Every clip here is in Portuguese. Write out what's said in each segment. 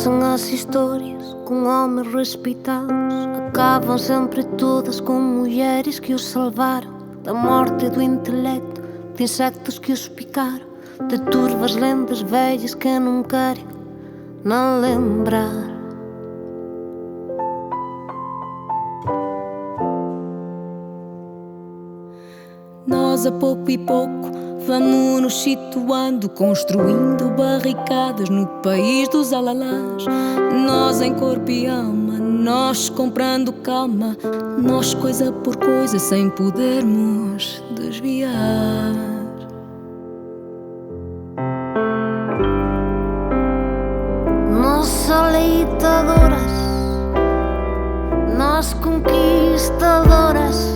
Nascem as histórias com homens respeitados, acabam sempre todas com mulheres que os salvaram da morte e do intelecto, de insectos que os picaram, de turvas lendas velhas que não querem não lembrar. Nós a pouco e pouco vamos nos situando, construindo barricadas no país dos alalás. Nós em corpo e alma, nós comprando calma, nós coisa por coisa sem podermos desviar. Nós aleitadoras, nós conquistadoras,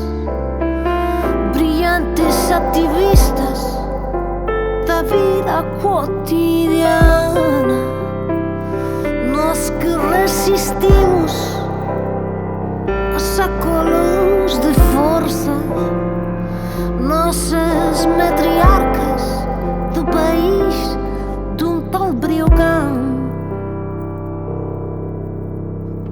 brilhantes ativistas da vida cotidiana. Nós que resistimos a sacolos de força, nossas matriarcas do país de um tal Briogão.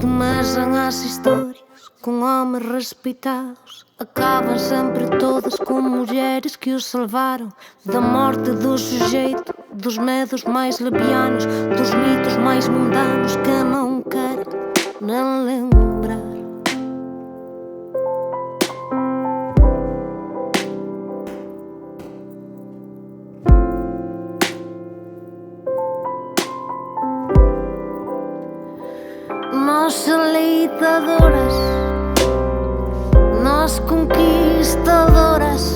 Começam as histórias com homens respeitados, acabam sempre todas com mulheres que os salvaram da morte do sujeito, dos medos mais levianos, dos mitos mais mundanos que não querem nem lembrar. Nós aleitadoras, nós conquistadoras,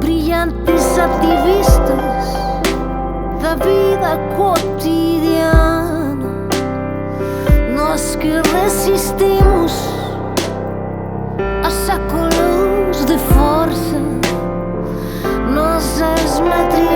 brilhantes ativistas da vida cotidiana. Nós que resistimos a sacolos de força, nossas matriarcas